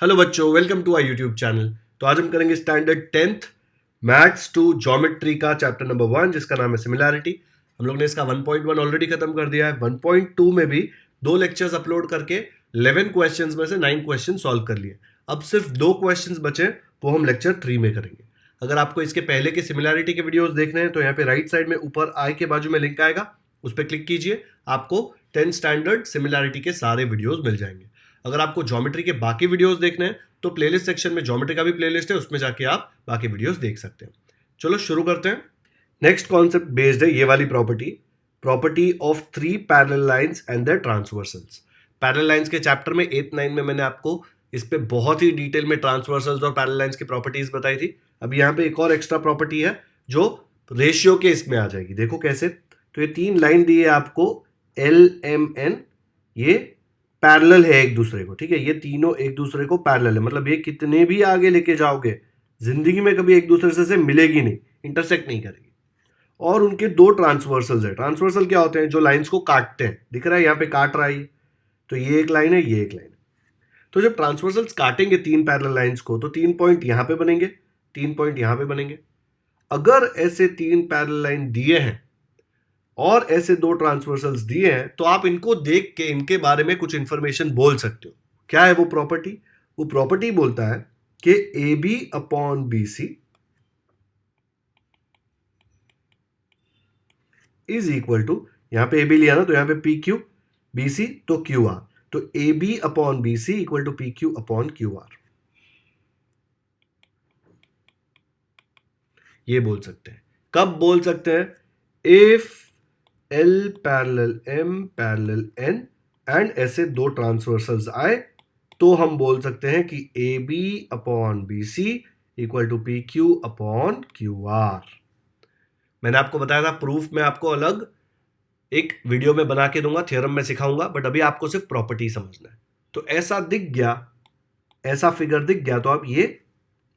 Hello बच्चों, welcome to our YouTube channel. तो आज हम करेंगे standard 10th maths two geometry का चैप्टर नंबर 1 जिसका नाम है सिमिलैरिटी। हम लोग ने इसका 1.1 ऑलरेडी खत्म कर दिया है। 1.2 में भी 2 लेक्चर्स अपलोड करके 11 क्वेश्चंस में से 9 क्वेश्चन सॉल्व कर लिए। अब सिर्फ 2 क्वेश्चंस बचे, वो हम लेक्चर 3 में करेंगे। अगर आपको इसके पहले के सिमिलैरिटी के वीडियोस देखने हैं तो यहाँ पे राइट साइड में ऊपर आई के बाजू में लिंक आएगा, उस पर क्लिक कीजिए। आपको 10 स्टैंडर्ड सिमिलैरिटी के सारे वीडियोस मिल जाएंगे। अगर आपको ज्योमेट्री के बाकी वीडियोस देखने हैं तो प्लेलिस्ट सेक्शन में ज्योमेट्री का भी प्लेलिस्ट है, उसमें जाके आप बाकी वीडियोस देख सकते हैं। चलो शुरू करते हैं। नेक्स्ट कॉन्सेप्ट बेस्ड है ये वाली property of 3 parallel lines and their transversals. Parallel lines के चैप्टर में 8, 9 में मैंने आपको इस पे बहुत ही डिटेल में ट्रांसवर्सल्स और पैरेलल लाइंस की प्रॉपर्टीज बताई थी। अब यहाँ पे एक और एक्स्ट्रा प्रॉपर्टी है जो रेशियो के इसमें आ जाएगी। देखो कैसे। तो ये 3 लाइन दी है आपको LMN, ये पैरेलल है एक दूसरे को, ठीक है। ये तीनों एक दूसरे को पैरेलल है, मतलब ये कितने भी आगे लेके जाओगे जिंदगी में कभी एक दूसरे से मिलेगी नहीं, इंटरसेक्ट नहीं करेगी। और उनके 2 ट्रांसवर्सल्स है। ट्रांसवर्सल क्या होते हैं? जो लाइंस को काटते हैं। दिख रहा है यहाँ पे काट रहा है, तो ये एक लाइन है, ये एक लाइन है। तो जब ट्रांसवर्सल्स काटेंगे 3 पैरेलल लाइंस को, तो 3 पॉइंट यहाँ पे बनेंगे, 3 पॉइंट यहाँ पे बनेंगे। अगर ऐसे 3 पैरेलल लाइन दिए हैं और ऐसे 2 ट्रांसवर्सल्स दिए हैं तो आप इनको देख के इनके बारे में कुछ इंफॉर्मेशन बोल सकते हो। क्या है वो प्रॉपर्टी? वो प्रॉपर्टी बोलता है कि AB upon BC is equal to, यहां पे AB लिया ना तो यहां पे PQ, BC तो QR, तो AB upon BC equal to PQ upon QR। ये बोल सकते हैं। कब बोल सकते हैं? If L parallel M parallel N and ऐसे 2 ट्रांसवर्सल्स आए तो हम बोल सकते हैं कि AB upon BC equal to PQ upon QR। मैंने आपको बताया था प्रूफ में आपको अलग एक वीडियो में बना के दूंगा, थ्योरम में सिखाऊंगा, बट अभी आपको सिर्फ प्रॉपर्टी समझना है। तो ऐसा दिख गया, ऐसा फिगर दिख गया तो आप ये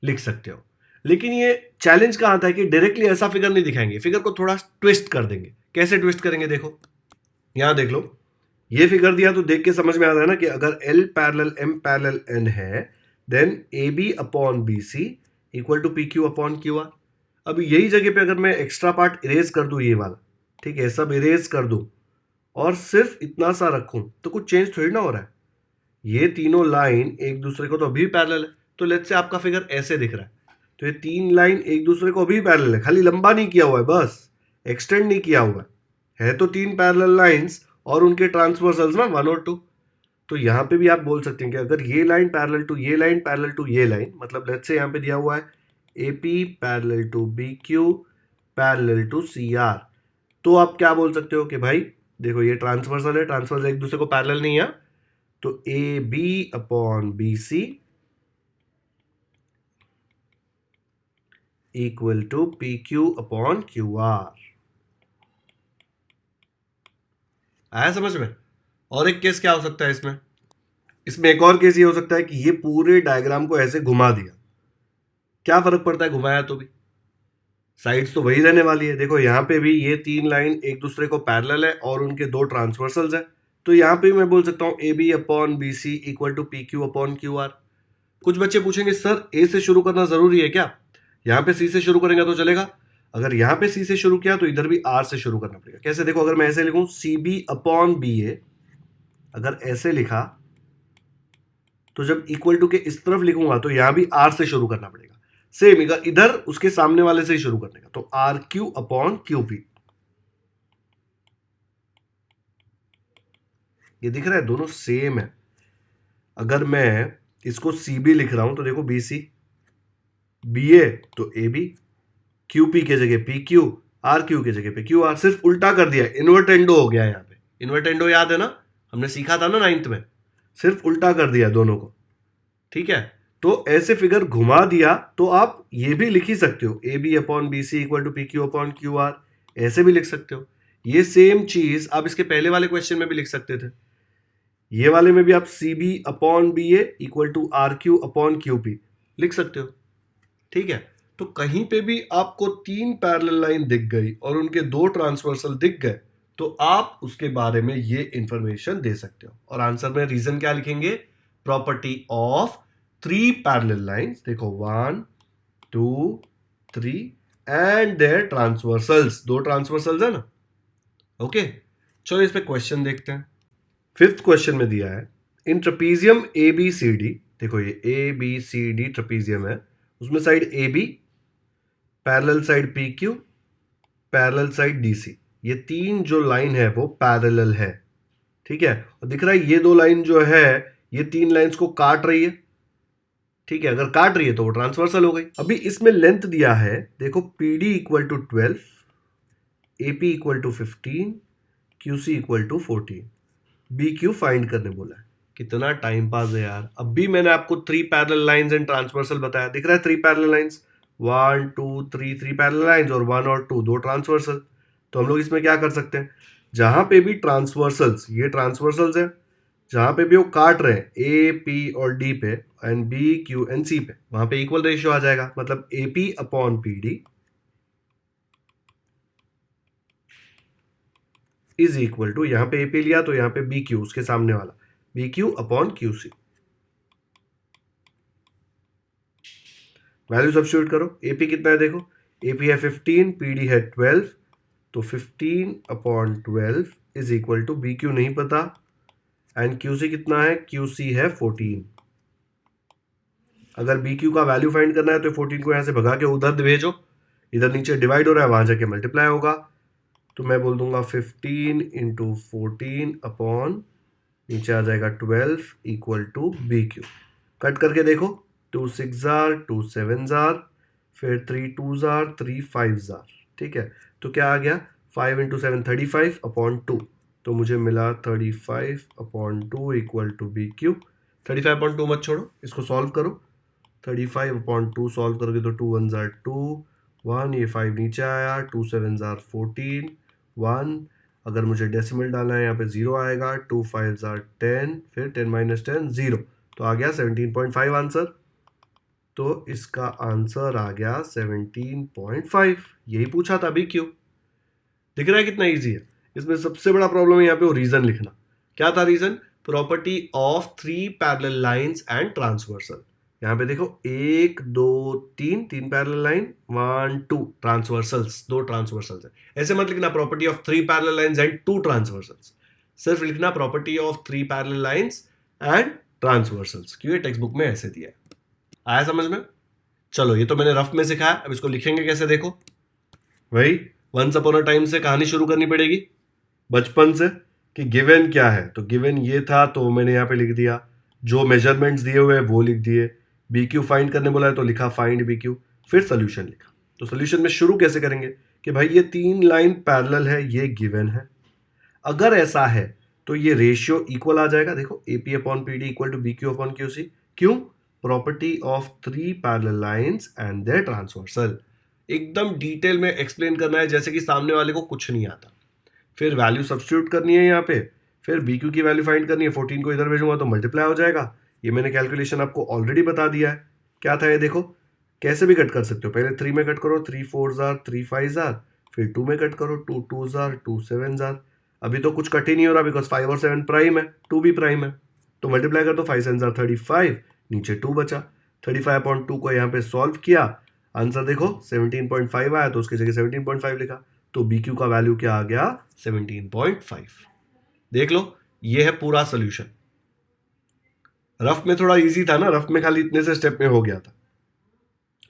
लिख सकते हो। लेकिन ये चैलेंज कहां था कि डायरेक्टली ऐसा फिगर नहीं दिखाएंगे, फिगर को थोड़ा ट्विस्ट कर देंगे। कैसे ट्विस्ट करेंगे? देखो यहां देख लो, ये फिगर दिया तो देख के समझ में आता है ना कि अगर L parallel M parallel N है then AB upon BC equal to PQ upon QR। अब यही जगह पे अगर मैं एक्स्ट्रा पार्ट इरेज कर दूं, ये वाला, ठीक है, सब इरेज कर दूं और सिर्फ इतना सा रखूं तो कुछ चेंज थोड़ी ना हो रहा है। ये तीनों लाइन एक दूसरे को तो अभी पैरेलल है। तो लेट्स से आपका फिगर ऐसे दिख रहा है, तो ये 3 लाइन एक दूसरे को अभी पैरेलल है, खाली लंबा नहीं किया हुआ है, बस एक्सटेंड नहीं किया हुआ है। तो 3 पैरेलल लाइंस और उनके ट्रांसवर्सल्स ना 1 और 2। तो यहाँ पे भी आप बोल सकते हैं कि अगर ये लाइन पैरेलल टू ये लाइन पैरेलल टू ये लाइन, मतलब लेट्स से यहाँ पे दिया हुआ है AP parallel to BQ parallel to CR, तो आप क्या बोल सकते हो कि भाई देखो ये ट्रांसवर्सल है, ट्रांसवर्सल एक दूसरे को पैरेलल नहीं है, तो AB upon BC equal to PQ upon QR। आया समझ में? और एक केस क्या हो सकता है इसमें? इसमें एक और केस ये हो सकता है कि ये पूरे डायग्राम को ऐसे घुमा दिया। क्या फर्क पड़ता है घुमाया तो भी? साइड्स तो वही रहने वाली है। देखो यहाँ पे भी ये 3 लाइन एक दूसरे को पैरेलल है और उनके 2 ट्रांसवर्सल्स है, तो यहाँ पे मैं बोल सकता हूँ AB upon BC equal to PQ upon QR। कुछ बच्चे पूछेंगे सर A से शुरू करना जरूरी है क्या? यहाँ पे C से शुरू करेंगे तो चलेगा। अगर यहाँ पे C से शुरू किया तो इधर भी R से शुरू करना पड़ेगा। कैसे? देखो अगर मैं ऐसे लिखूं CB अपॉन BA, अगर ऐसे लिखा तो जब इक्वल टू के इस तरफ लिखूंगा तो यहां भी R से शुरू करना पड़ेगा। सेम इधर उसके सामने वाले से ही शुरू करने का, तो RQ अपॉन QP। ये दिख रहा है, दोनों सेम है। अगर मैं इसको CB लिख रहा हूं तो देखो BC, BA तो AB, QP के जगह PQ, RQ के जगह पे QR। सिर्फ उल्टा कर दिया, इन्वर्टेंडो हो गया। यहाँ पे इन्वर्टेंडो याद है ना, हमने सीखा था ना 9th में। सिर्फ उल्टा कर दिया दोनों को, ठीक है। तो ऐसे फिगर घुमा दिया तो आप ये भी लिख ही सकते हो, AB upon BC equal to PQ upon QR, ऐसे भी लिख सकते हो। ये सेम चीज आप इसके पहले वाले क्वेश्चन में भी लिख सकते थे। ये वाले में भी आप CB upon BA equal to RQ upon QP लिख सकते हो, ठीक है। तो कहीं पे भी आपको 3 पैरेलल लाइन दिख गई और उनके 2 ट्रांसवर्सल दिख गए तो आप उसके बारे में ये इंफॉर्मेशन दे सकते हो। और आंसर में रीजन क्या लिखेंगे? प्रॉपर्टी ऑफ 3 पैरेलल लाइंस, देखो 1 2 3 एंड देयर ट्रांसवर्सल्स, 2 ट्रांसवर्सल्स है ना। ओके, चलो इस पे क्वेश्चन देखते हैं। फिफ्थ क्वेश्चन में दिया है in trapezium A B C D, देखो ये A B C D trapezium है, उसमें side A B, parallel side P Q, parallel side D C, ये 3 जो लाइन है वो पैरेलल है, ठीक है। और दिख रहा है ये 2 लाइन जो है ये 3 लाइंस को काट रही है, ठीक है। अगर काट रही है तो वो ट्रांसवर्सल हो गई। अभी इसमें लेंथ दिया है, देखो P D equal to 12, A P equal to 15, Q C equal to 14, B Q find करने बोला है। कितना टाइम पास है यार। अब भी मैंने आपको 3 पैरेलल लाइंस एंड ट्रांसवर्सल बताया, दिख रहा है 3 पैरेलल लाइंस, 1 2 3, 3 पैरेलल लाइंस और 1 और 2 दो ट्रांसवर्सल। तो हम लोग इसमें क्या कर सकते हैं, जहां पे भी ट्रांसवर्सल्स, ये ट्रांसवर्सल्स है, जहां पे भी वो काट रहे हैं ए पी और डी पे and B Q and C पे, वहां पे इक्वल रेशियो आ जाएगा। मतलब A P upon P D is equal to, यहां पे ए पी लिया तो यहां पे बी क्यू, उसके सामने वाला B Q upon Q C. Value substitute करो, ए पी कितना है देखो, ए पी है 15, पी डी है 12, तो 15 upon 12 is equal to, B Q नहीं पता एंड क्यू सी कितना है, क्यू सी है 14। अगर बी क्यू का वैल्यू फाइंड करना है तो 14 को यहां से भगा के उधर भेजो, इधर नीचे डिवाइड हो रहा है वहां जाके मल्टीप्लाई होगा। तो मैं बोल दूंगा 15 इंटू 14 अपॉन, नीचे आ जाएगा 12 equal to B Q. Cut करके देखो, 2 6 जार, 2 7 जार, फिर 3 2 जार, 3 5 जार, ठीक है। तो क्या आ गया, 5 इंटू 7 35 अपॉन 2, तो मुझे मिला 35 upon 2 equal to B Q. 35 upon 2 मत छोड़ो, इसको सॉल्व करो। 35 अपॉन 2 सॉल्व करोगे तो 2 1 जार 2 1, ये 5 नीचे आया, 2 7 जार 14 1, अगर मुझे डेसिमल डालना है यहाँ पे 0 आएगा, 2 5 जार 10, फिर 10 माइनस 10 0, तो आ गया 17.5 आंसर। तो इसका आंसर आ गया 17.5, यही पूछा था अभी क्यों। दिख रहा है कितना इजी है। इसमें सबसे बड़ा प्रॉब्लम है यहाँ पे वो रीजन लिखना। क्या था reason, property of 3 parallel lines and transversal. यहाँ पे देखो 1 2 3, 3 पैरेलल लाइन, 1 2 ट्रांसवर्सल्स, 2 ट्रांसवर्सल्स है। ऐसे मत लिखना property of 3 parallel lines and 2 transversals, सिर्फ लिखना property of 3 parallel lines and transversals, क्योंकि टेक्स्ट बुक में ऐसे दिया है। आया समझ में। चलो ये तो मैंने रफ में सिखाया, अब इसको लिखेंगे कैसे देखो। वही वंस अपॉन अ टाइम से कहानी शुरू करनी पड़ेगी, बचपन से, कि गिवन क्या है। तो गिवन ये था तो मैंने यहाँ पे लिख दिया, जो मेजरमेंट्स दिए हुए हैं वो लिख दिए, बी क्यू फाइंड करने बोला है तो लिखा फाइंड बी क्यू, फिर सोल्यूशन लिखा। तो सोल्यूशन में शुरू कैसे करेंगे कि भाई ये 3 लाइन पैरेलल है, ये गिवन है, अगर ऐसा है तो ये रेशियो इक्वल आ जाएगा। देखो A P upon P D equal to B Q upon Q C, क्यों, property of 3 parallel lines and their transversal. एकदम डिटेल में एक्सप्लेन करना है जैसे कि सामने वाले को कुछ नहीं आता। फिर वैल्यू सब्स्टिट्यूट करनी है यहाँ पे, फिर बी क्यू की वैल्यू फाइंड करनी है, 14 को इधर भेजूंगा तो मल्टीप्लाई हो जाएगा। ये मैंने कैलकुलेशन आपको ऑलरेडी बता दिया है। क्या था ये देखो, कैसे भी कट कर सकते हो, पहले 3 में कट करो, 3 4 जार, 3 5 जार, फिर 2 में कट करो, 2 2 जार, 2 7 जार। अभी तो कुछ कट ही नहीं हो रहा बिकॉज 5 और 7 प्राइम है, 2 भी प्राइम है, तो मल्टीप्लाई कर दो, 5 7 जार 35, नीचे 2 बचा, 35 अपॉन 2 को यहाँ पे सॉल्व किया, आंसर देखो 17.5 आया, तो उसकी जगह 17.5 लिखा, तो बी क्यू का वैल्यू क्या आ गया, 17.5। देख लो ये है पूरा सोल्यूशन। रफ में थोड़ा इजी था ना, रफ में खाली इतने से स्टेप में हो गया था,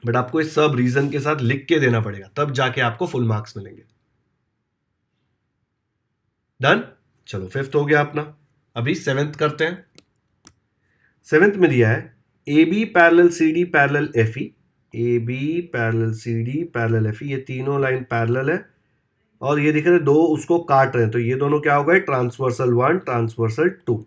बट आपको इस सब रीजन के साथ लिख के देना पड़ेगा, तब जाके आपको फुल मार्क्स मिलेंगे। डन। चलो फिफ्थ हो गया अपना, अभी सेवेंथ करते हैं। सेवेंथ में दिया है A B parallel C D parallel F E, A B parallel C D parallel F E, ये तीनों लाइन पैरेलल है और ये दिख रहे दो उसको काट रहे हैं, तो ये दोनों क्या हो गए, transversal 1 transversal 2।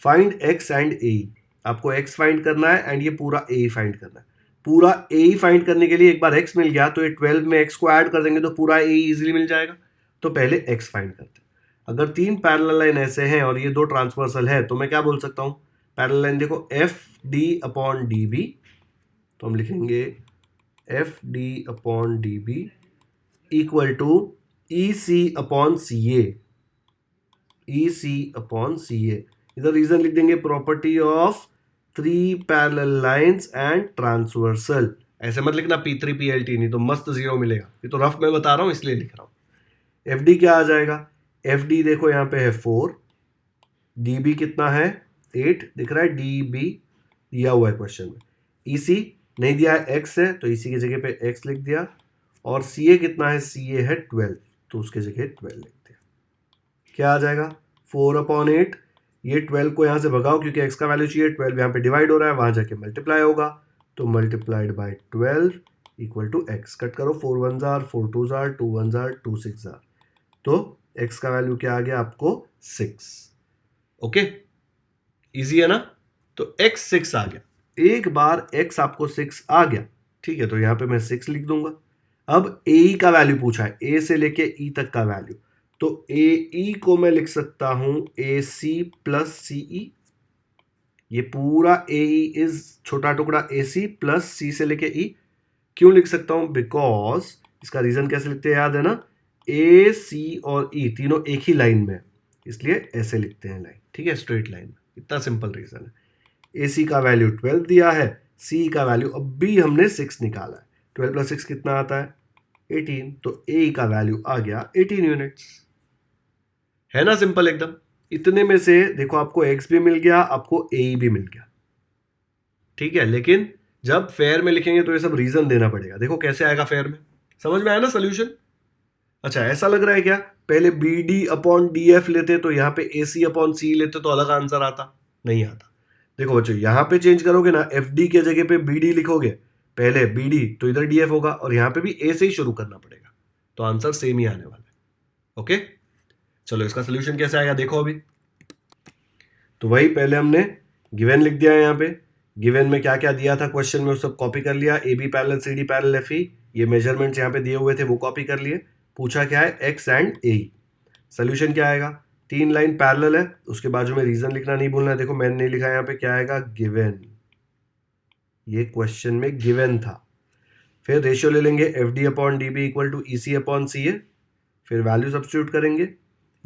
Find x and a, आपको एक्स फाइंड करना है एंड ये पूरा ए फाइंड करना है। पूरा ए फाइंड करने के लिए एक बार एक्स मिल गया तो ये 12 में एक्स को ऐड कर देंगे तो पूरा ए इजीली मिल जाएगा। तो पहले एक्स फाइंड करते हैं। अगर 3 पैरेलल लाइन ऐसे हैं और ये 2 ट्रांसवर्सल है तो मैं क्या बोल सकता हूँ, पैरेलल लाइन देखो F D upon D B, तो हम लिखेंगे F D upon D B equal to E C upon C A, E C upon C A. इधर रीजन लिख देंगे property of 3 parallel lines and transversal. ऐसे मत लिखना P3 PLT, नहीं तो मस्त जीरो मिलेगा। ये तो रफ में बता रहा हूं इसलिए लिख रहा हूं। FD क्या आ जाएगा? FD देखो यहाँ पे है 4, DB कितना है 8 दिख रहा है, DB दिया हुआ है क्वेश्चन में। EC नहीं दिया है, X है तो EC की जगह पे X लिख दिया, और CA कितना है, CA है 12 तो उसके जगह 12 लिख दिया। क्या आ जाएगा 4/8। ये 12 को यहाँ से भगाओ क्योंकि x का वैल्यू चाहिए, 12 यहाँ पे डिवाइड हो रहा है, वहां जाके मल्टीप्लाई होगा, तो multiplied by 12 equal to x। Cut करो, 4 1 4 2 2 1 2 6, तो x का वैल्यू क्या आ गया आपको 6। ओके, इजी है ना? तो x 6 आ गया। एक बार x आपको 6 आ गया, ठीक है, तो यहाँ पे मैं 6 लिख दूंगा। अब ए का वैल्यू पूछा है, ए से लेके ई तक का वैल्यू, तो ए ई को मैं लिख सकता हूं ए सी प्लस सी ई। ये पूरा ए ई इज छोटा टुकड़ा ए सी प्लस सी से लेके ई। क्यों लिख सकता हूं? बिकॉज इसका रीजन कैसे लिखते हैं याद है ना, ए सी और ई तीनों एक ही लाइन में, इसलिए ऐसे लिखते हैं लाइन, ठीक है, स्ट्रेट लाइन में। इतना सिंपल रीजन है। ए सी का वैल्यू 12 दिया है, सी का वैल्यू अभी हमने 6 निकाला है, 12 प्लस 6 कितना आता है 18, तो ए का वैल्यू आ गया 18 यूनिट्स। है ना सिंपल एकदम। इतने में से देखो आपको एक्स भी मिल गया, आपको ए भी मिल गया, ठीक है। लेकिन जब फेयर में लिखेंगे तो ये सब रीजन देना पड़ेगा। देखो कैसे आएगा फेयर में, समझ में आया ना सोल्यूशन? अच्छा, ऐसा लग रहा है क्या पहले B D upon D F लेते तो यहाँ पे ए सी अपॉन सी लेते तो अलग आंसर आता? नहीं आता। देखो बच्चों, यहां पे चेंज करोगे ना, एफ डी के जगह पे बी डी लिखोगे, पहले बी डी तो इधर डी एफ होगा, और यहां पे भी ए से ही शुरू करना पड़ेगा, तो आंसर सेम ही आने वाला है। ओके, चलो इसका सोल्यूशन कैसे आएगा देखो अभी। तो वही पहले हमने गिवन लिख दिया है, यहाँ पे गिवन में क्या क्या दिया था क्वेश्चन में, वो सब कॉपी कर लिया। A B parallel C D parallel F E, ये मेजरमेंट्स यहाँ पे दिए हुए थे वो कॉपी कर लिए। पूछा क्या है, एक्स एंड ए। सोल्यूशन क्या आएगा, 3 लाइन पैरेलल है, उसके बाजू में रीजन लिखना नहीं भूलना है। देखो मैंने नहीं लिखा यहाँ पे, क्या आएगा गिवन, ये क्वेश्चन में गिवन था। फिर रेशियो ले लेंगे F D upon D B equal to E C upon C A, फिर वैल्यू सब्स्टिट्यूट करेंगे,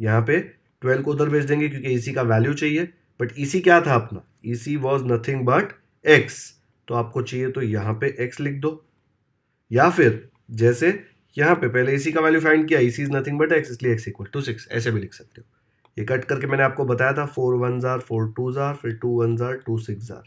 यहाँ पे 12 को उधर भेज देंगे क्योंकि इसी का वैल्यू चाहिए, बट इसी क्या था अपना, इसी वॉज नथिंग बट एक्स, तो आपको चाहिए तो यहाँ पे एक्स लिख दो, या फिर जैसे यहाँ पे पहले इसी का वैल्यू फाइंड किया, इसी इज नथिंग बट एक्स, इसलिए एक्स इक्वल टू 6, ऐसे भी लिख सकते हो। ये कट करके मैंने आपको बताया था 4 1 4 2 फिर 2 1 2 6,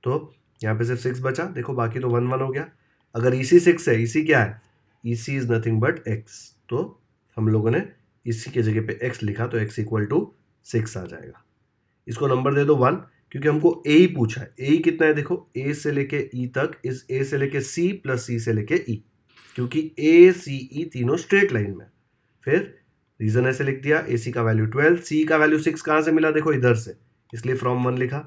तो यहाँ पे सिर्फ 6 बचा, देखो बाकी तो 1 1 हो गया। अगर इसी 6 है, इसी क्या है, इसी इज नथिंग बट एक्स, तो हम लोगों ने इसी के जगह पे x लिखा, तो x इक्वल टू 6 आ जाएगा। इसको नंबर दे दो 1, क्योंकि हमको a ही पूछा है। a कितना है देखो, a से लेके e तक, इस a से लेके c प्लस c से लेके e, क्योंकि a c e तीनों स्ट्रेट लाइन में। फिर रीजन ऐसे लिख दिया, ac का वैल्यू 12, c का वैल्यू 6 कहाँ से मिला, देखो इधर से, इसलिए फ्रॉम 1 लिखा।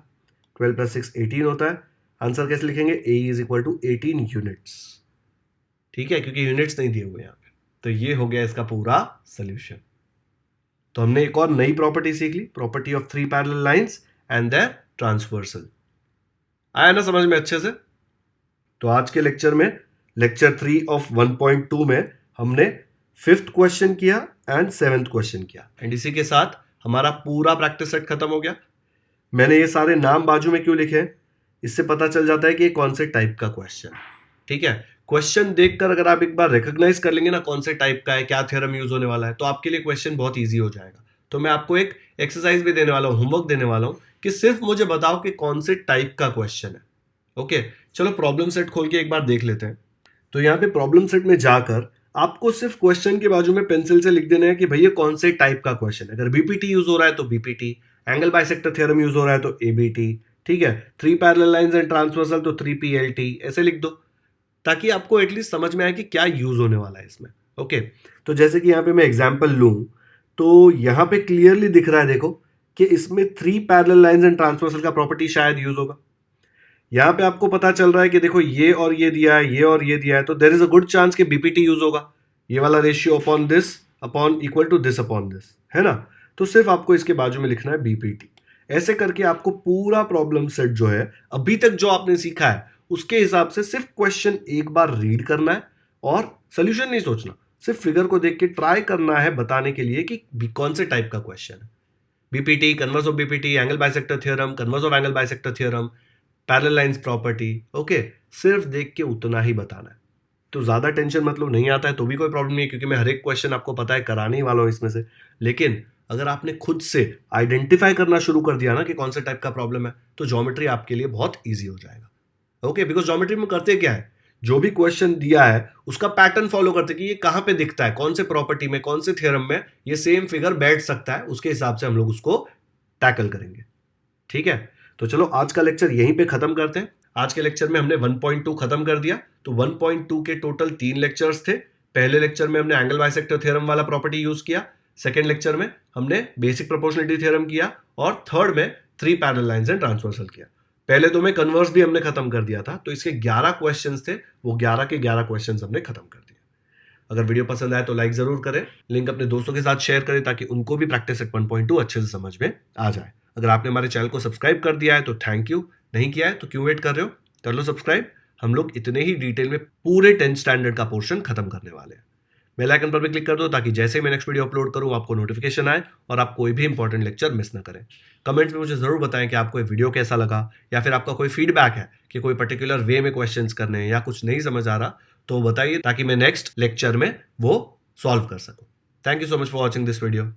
12 प्लस 6 18 होता है। आंसर कैसे लिखेंगे, a is equal to 18 units, ठीक है, क्योंकि यूनिट्स नहीं दिए हुए यहाँ पे। तो ये हो गया इसका पूरा सोल्यूशन। तो हमने एक और नई प्रॉपर्टी सीख ली, property of 3 parallel lines and their transversal. आया ना समझ में अच्छे से? तो आज के लेक्चर में, लेक्चर 3 ऑफ 1.2 में हमने 5th क्वेश्चन किया एंड 7th क्वेश्चन किया, एंड इसी के साथ हमारा पूरा प्रैक्टिस सेट खत्म हो गया। मैंने ये सारे नाम बाजू में क्यों लिखे हैं, इससे पता चल जाता है कि ये कौन से टाइप का क्वेश्चन, ठीक है। क्वेश्चन देखकर अगर आप एक बार रिकॉग्नाइज कर लेंगे ना कौन से टाइप का है, क्या थ्योरम यूज होने वाला है, तो आपके लिए क्वेश्चन बहुत इजी हो जाएगा। तो मैं आपको एक एक्सरसाइज भी देने वाला हूं, होमवर्क देने वाला हूं, कि सिर्फ मुझे बताओ कि कौन से टाइप का क्वेश्चन है। ओके, चलो प्रॉब्लम सेट खोल के एक बार देख लेते हैं। तो यहाँ पे प्रॉब्लम सेट में जाकर आपको सिर्फ क्वेश्चन के बाजू में पेंसिल से लिख देना है कि भैया कौन से टाइप का क्वेश्चन है। अगर बीपीटी यूज हो रहा है तो BPT, angle bisector theorem use हो रहा है तो एबीटी, ठीक है, 3 पैरेलल लाइंस एंड ट्रांसवर्सल तो 3PLT, ऐसे लिख दो, ताकि आपको एटलीस्ट समझ में आए कि क्या यूज होने वाला है इसमें। ओके, तो जैसे कि यहाँ पे मैं एग्जांपल लूं, तो यहाँ पे क्लियरली दिख रहा है देखो कि इसमें 3 पैरेलल लाइंस एंड ट्रांसवर्सल का प्रॉपर्टी शायद यूज होगा। यहाँ पे आपको पता चल रहा है कि देखो ये और ये दिया है, ये और ये दिया है, तो there is a good chance कि बीपीटी यूज होगा। ये वाला ratio upon this upon equal to this upon this, है ना। तो सिर्फ आपको इसके बाजू में लिखना है बीपीटी। ऐसे करके आपको पूरा प्रॉब्लम सेट जो है अभी तक जो आपने सीखा है उसके हिसाब से सिर्फ क्वेश्चन एक बार रीड करना है और सोल्यूशन नहीं सोचना, सिर्फ फिगर को देख के ट्राई करना है बताने के लिए कि कौन से टाइप का क्वेश्चन है। BPT, converse of BPT, angle bisector theorem, converse of angle bisector theorem, parallel lines property, okay, सिर्फ देख के उतना ही बताना है। तो ज़्यादा टेंशन मतलब नहीं आता है तो भी कोई प्रॉब्लम नहीं है, क्योंकि मैं हर एक क्वेश्चन आपको पता है कराने ही वाला हूँ इसमें से। लेकिन अगर आपने खुद से आइडेंटिफाई करना शुरू कर दिया ना कि कौन से टाइप का प्रॉब्लम है, तो ज्योमेट्री आपके लिए बहुत ईजी हो जाएगा। ओके, बिकॉज ज्योमेट्री में करते क्या है, जो भी क्वेश्चन दिया है उसका पैटर्न फॉलो करते कि ये कहाँ पे दिखता है, कौन से प्रॉपर्टी में, कौन से थ्योरम में ये सेम फिगर बैठ सकता है, उसके हिसाब से हम लोग उसको टैकल करेंगे। ठीक है, तो चलो आज का लेक्चर यहीं पे खत्म करते हैं। आज के लेक्चर में हमने 1.2 खत्म कर दिया। तो 1.2 के टोटल 3 लेक्चर्स थे। पहले लेक्चर में हमने एंगल बाइसेक्टर थ्योरम वाला प्रॉपर्टी यूज किया, सेकेंड लेक्चर में हमने बेसिक प्रोपोर्शनलिटी थ्योरम किया, और थर्ड में 3 पैरेलल लाइंस एंड ट्रांसवर्सल किया। पहले तो में कन्वर्स भी हमने खत्म कर दिया था, तो इसके 11 क्वेश्चंस थे, वो 11 के 11 क्वेश्चंस हमने खत्म कर दिए। अगर वीडियो पसंद आए तो लाइक जरूर करें, लिंक अपने दोस्तों के साथ शेयर करें ताकि उनको भी प्रैक्टिस सेट 1.2 अच्छे से समझ में आ जाए। अगर आपने हमारे चैनल को सब्सक्राइब कर दिया है तो थैंक यू, नहीं किया है तो क्यों वेट कर रहे हो, कर लो सब्सक्राइब। हम लोग इतने ही डिटेल में पूरे 10th स्टैंडर्ड का पोर्शन खत्म करने वाले हैं। बेल आइकन पर भी क्लिक कर दो ताकि जैसे ही मैं नेक्स्ट वीडियो अपलोड करूं आपको नोटिफिकेशन आए और आप कोई भी इंपॉर्टेंट लेक्चर मिस ना करें। कमेंट्स में मुझे जरूर बताएं कि आपको ये वीडियो कैसा लगा, या फिर आपका कोई फीडबैक है कि कोई पर्टिकुलर वे में क्वेश्चंस करने हैं या कुछ नहीं समझ आ रहा, तो बताइए ताकि मैं नेक्स्ट लेक्चर में वो सॉल्व कर सकूं। Thank you so much for watching this video.